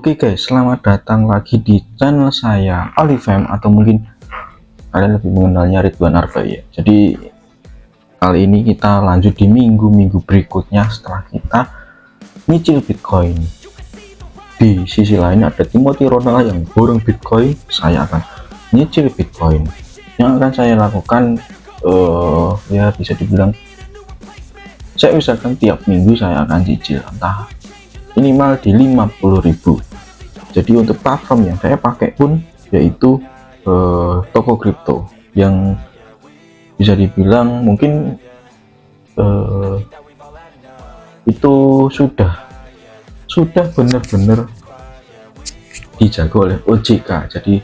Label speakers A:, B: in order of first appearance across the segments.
A: Oke guys, selamat datang lagi di channel saya Alifem, atau mungkin kalian lebih mengenalnya Ridwan Arbaya. Jadi kali ini kita lanjut di minggu-minggu berikutnya setelah kita nyicil Bitcoin. Di sisi lain ada Timothy Ronald yang borong Bitcoin, saya akan nyicil Bitcoin. Yang akan saya lakukan ya bisa dibilang saya usahakan tiap minggu saya akan cicil entah minimal di 50.000. Jadi untuk platform yang saya pakai pun yaitu toko kripto yang bisa dibilang mungkin itu sudah benar-benar dijaga oleh OJK. Jadi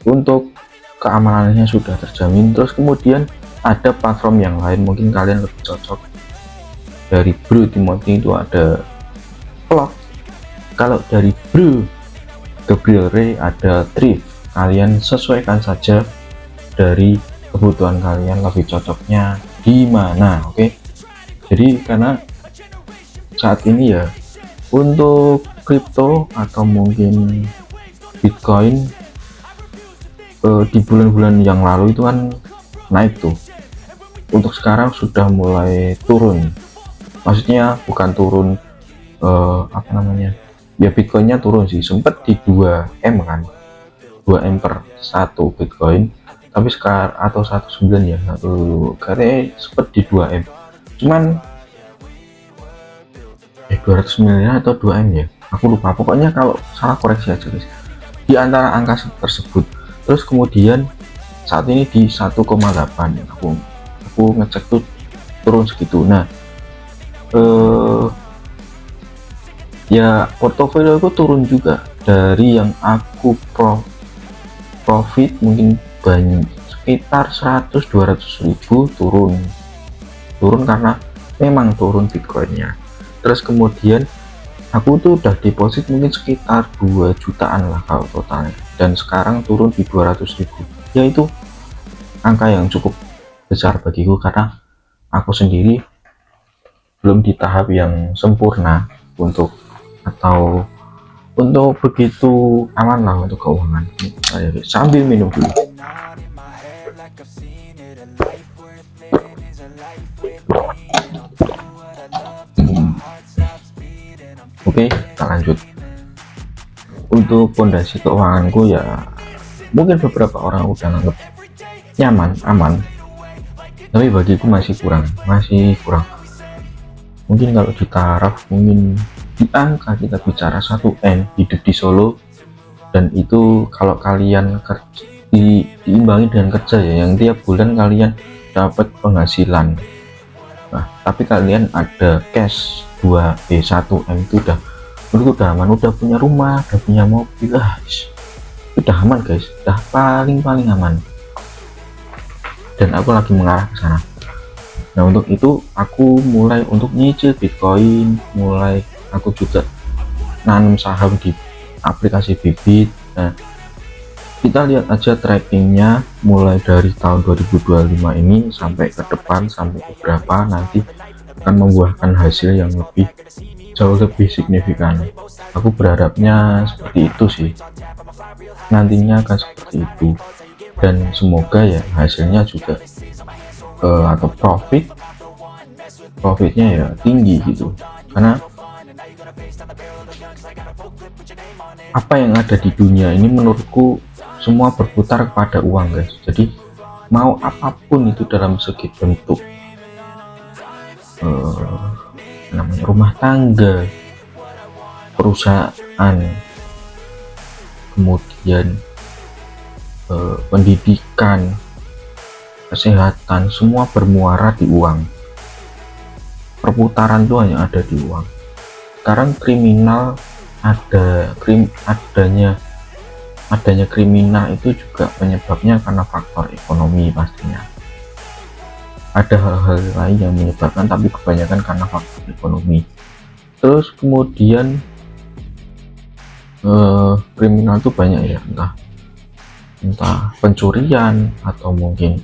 A: untuk keamanannya sudah terjamin. Terus kemudian ada platform yang lain mungkin kalian lebih cocok. Dari Bro Timothy itu ada Plot, kalau dari Bro Gabriel Ray ada Thrift. Kalian sesuaikan saja dari kebutuhan kalian lebih cocoknya di mana. Oke, jadi karena saat ini ya untuk kripto atau mungkin Bitcoin di bulan-bulan yang lalu itu kan naik tuh, untuk sekarang sudah mulai turun. Maksudnya bukan turun apa namanya ya, Bitcoinnya turun sih, sempat di 2M kan, 2M per 1 Bitcoin, tapi sekarang atau 19 ya, katanya sempat di 2M, cuman 200 miliar atau 2M ya, aku lupa, pokoknya kalau salah koreksi aja guys, di antara angka tersebut. Terus kemudian saat ini di 1,8, aku ngecek tuh turun segitu. Nah ya portofolio aku turun juga dari yang aku profit mungkin banyak sekitar 100-200 ribu turun karena memang turun Bitcoinnya. Terus kemudian aku tuh udah deposit mungkin sekitar 2 jutaan lah kalau totalnya, dan sekarang turun di 200 ribu, yaitu angka yang cukup besar bagiku karena aku sendiri belum di tahap yang sempurna untuk begitu aman lah untuk keuangan. Sambil minum dulu. Oke, kita lanjut. Untuk fondasi keuanganku ya mungkin beberapa orang udah nganggep nyaman, aman, tapi bagiku masih kurang. Mungkin kalau di taraf, mungkin di angka kita bicara 1M hidup di Solo, dan itu kalau kalian diimbangi dengan kerja ya, yang tiap bulan kalian dapat penghasilan. Nah, tapi kalian ada cash 1M itu udah aman, udah punya rumah, udah punya mobil, udah aman guys, udah paling aman. Dan aku lagi mengarah ke sana. Nah, untuk itu aku mulai untuk nyicil Bitcoin, mulai aku juga nanam saham di aplikasi Bybit. Nah, kita lihat aja trackingnya mulai dari tahun 2025 ini sampai ke depan, sampai beberapa nanti akan membuahkan hasil yang jauh lebih signifikan. Aku berharapnya seperti itu sih, nantinya akan seperti itu, dan semoga ya hasilnya juga atau profitnya ya tinggi gitu, karena apa yang ada di dunia ini menurutku semua berputar kepada uang guys. Jadi mau apapun itu dalam segi bentuk namanya rumah tangga, perusahaan, kemudian pendidikan, kesehatan, semua bermuara di uang. Perputaran itu hanya ada di uang. Sekarang kriminal adanya kriminal itu juga penyebabnya karena faktor ekonomi pastinya. Ada hal-hal lain yang menyebabkan, tapi kebanyakan karena faktor ekonomi. Terus kemudian kriminal itu banyak ya, entah pencurian atau mungkin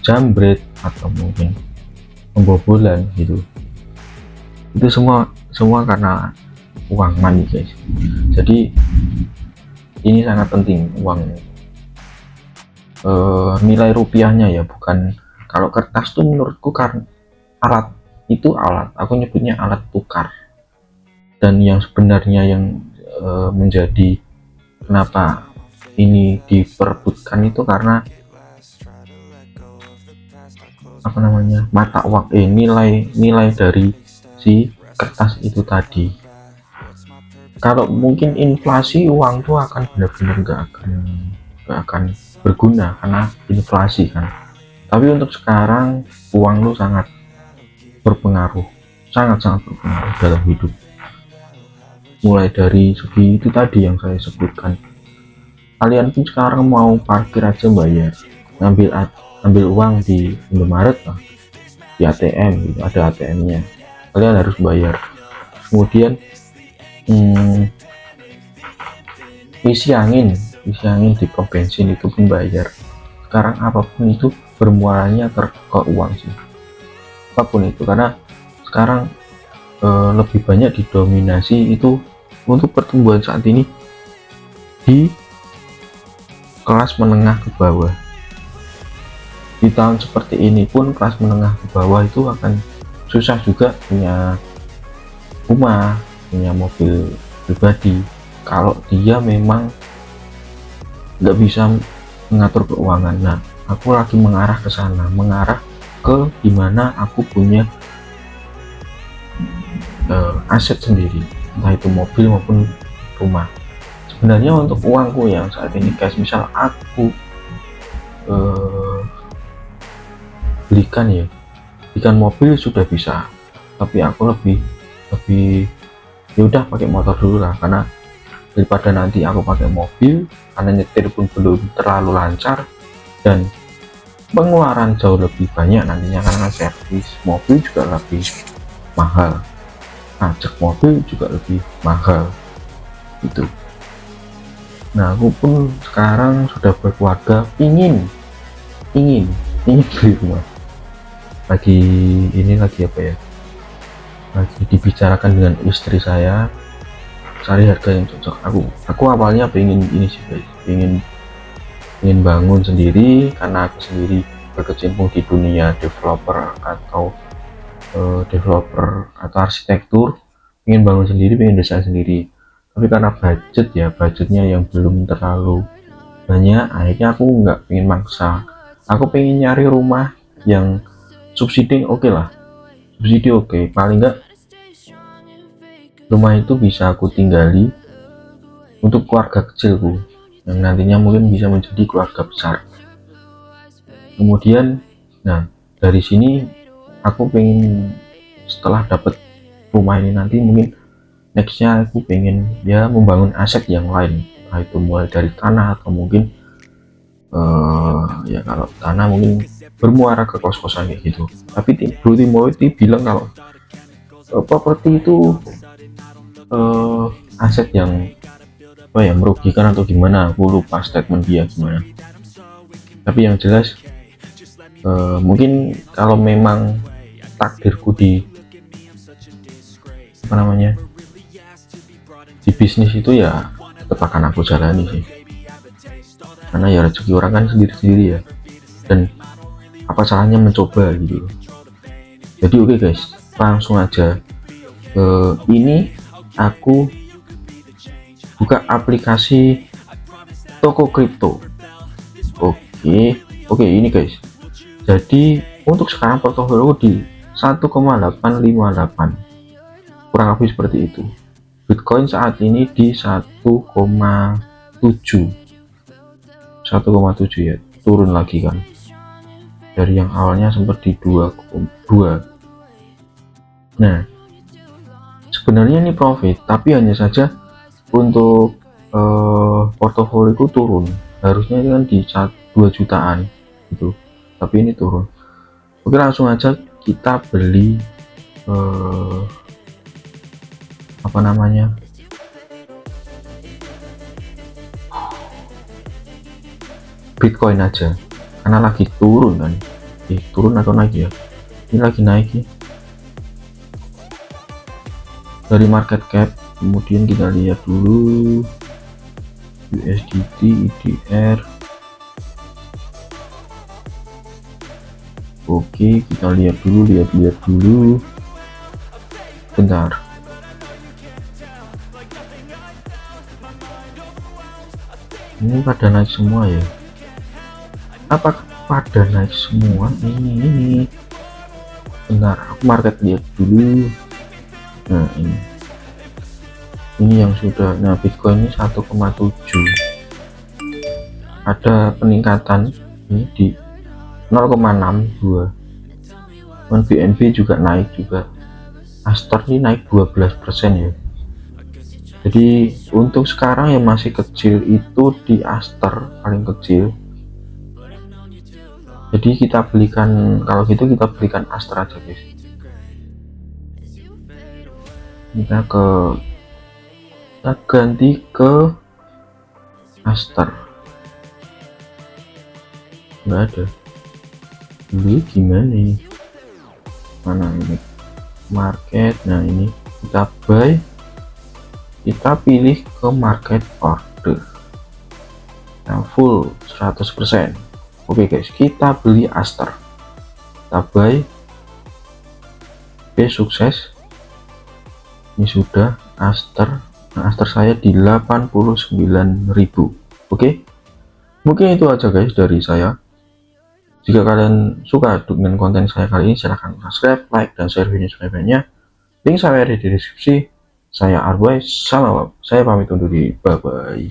A: jambret atau mungkin pembobolan gitu. Itu semua karena uang money guys. Jadi ini sangat penting uang, nilai rupiahnya ya, bukan kalau kertas tuh menurutku karena alat, itu alat, aku nyebutnya alat tukar. Dan yang sebenarnya yang menjadi kenapa ini diperebutkan itu karena apa namanya, mata uang, nilai dari si kertas itu tadi. Kalau mungkin inflasi, uang tuh akan benar-benar nggak akan berguna karena inflasi kan. Tapi untuk sekarang uang tuh sangat berpengaruh, sangat berpengaruh dalam hidup. Mulai dari segi itu tadi yang saya sebutkan, kalian pun sekarang mau parkir aja bayar, ngambil uang di Indomaret lah, di ATM gitu, ada ATM-nya, kalian harus bayar. Kemudian isi angin di pom bensin itu pun bayar. Sekarang apapun itu bermuaranya ke uang sih, apapun itu, karena sekarang lebih banyak didominasi itu untuk pertumbuhan saat ini di kelas menengah ke bawah. Di tahun seperti ini pun kelas menengah ke bawah itu akan susah juga punya rumah, punya mobil pribadi kalau dia memang nggak bisa mengatur keuangan. Nah, aku lagi mengarah ke sana, mengarah ke dimana aku punya aset sendiri, entah itu mobil maupun rumah. Sebenarnya untuk uangku yang saat ini guys, misal aku belikan mobil sudah bisa, tapi aku lebih ya udah pakai motor dulu lah, karena daripada nanti aku pakai mobil karena nyetir pun belum terlalu lancar dan pengeluaran jauh lebih banyak nantinya, karena servis mobil juga lebih mahal, pajak mobil juga lebih mahal gitu. Nah, aku pun sekarang sudah berkeluarga, ingin beli rumah. Lagi apa ya, lagi dibicarakan dengan istri saya, cari harga yang cocok. Aku awalnya pengen ini sih guys, pengen bangun sendiri, karena aku sendiri berkecimpung di dunia developer atau arsitektur, pengen bangun sendiri, pengen desain sendiri. Tapi karena budgetnya yang belum terlalu banyak, akhirnya aku nggak pengen maksa. Aku pengen nyari rumah yang subsidi oke lah, subsidi oke, paling nggak rumah itu bisa aku tinggali untuk keluarga kecilku yang nantinya mungkin bisa menjadi keluarga besar. Kemudian nah, dari sini aku pengen setelah dapat rumah ini nanti, mungkin nextnya aku pengen ya membangun aset yang lain, nah itu mulai dari tanah atau mungkin ya kalau tanah mungkin bermuara ke kos-kosan kayak gitu. Tapi Bro Timothy bilang kalau properti itu aset yang merugikan atau gimana, aku lupa statement dia gimana. Tapi yang jelas mungkin kalau memang takdirku di bisnis itu ya tetap akan aku jalani sih, karena ya rezeki orang kan sendiri-sendiri ya, dan apa salahnya mencoba gitu. Jadi oke guys, langsung aja ini aku buka aplikasi toko kripto. Oke, ini guys, jadi untuk sekarang portofolio di 1,858, kurang lebih seperti itu. Bitcoin saat ini di 1,7 ya, turun lagi kan dari yang awalnya sempat di 2,2. Nah, sebenarnya ini profit, tapi hanya saja untuk portofolio turun, harusnya kan di 2 jutaan gitu, tapi ini turun. Oke, langsung aja kita beli Bitcoin aja, karena lagi turun kan. Turun atau naik ya, ini lagi naik ya. Dari market cap Kemudian kita lihat dulu USDT IDR. Oke, kita lihat dulu, bentar. Ini pada naik semua ya? Apakah pada naik semua? Ini bentar, aku market lihat dulu. Nah, ini yang sudah. Nah, Bitcoin ini 1,7, ada peningkatan ini di 0,62. BNB juga naik juga. Aster ini naik 12% ya. Jadi untuk sekarang yang masih kecil itu di Aster paling kecil. Jadi kita belikan, kalau gitu kita belikan Aster aja guys. Kita ganti ke Aster. Nggak ada. Ini gimana ini? Mana ini market? Nah, ini kita buy, kita pilih ke market order. Nah, full 100%. Oke guys, kita beli Aster, kita buy. Oke, sukses. Ini sudah Aster. Nah, Aster saya di 89.000. Oke, mungkin itu aja guys dari saya. Jika kalian suka dengan konten saya kali ini, silahkan subscribe, like, dan share video sebanyak-banyaknya. Link saya ada di deskripsi. Saya Arboy, salam, saya pamit undur diri, bye bye.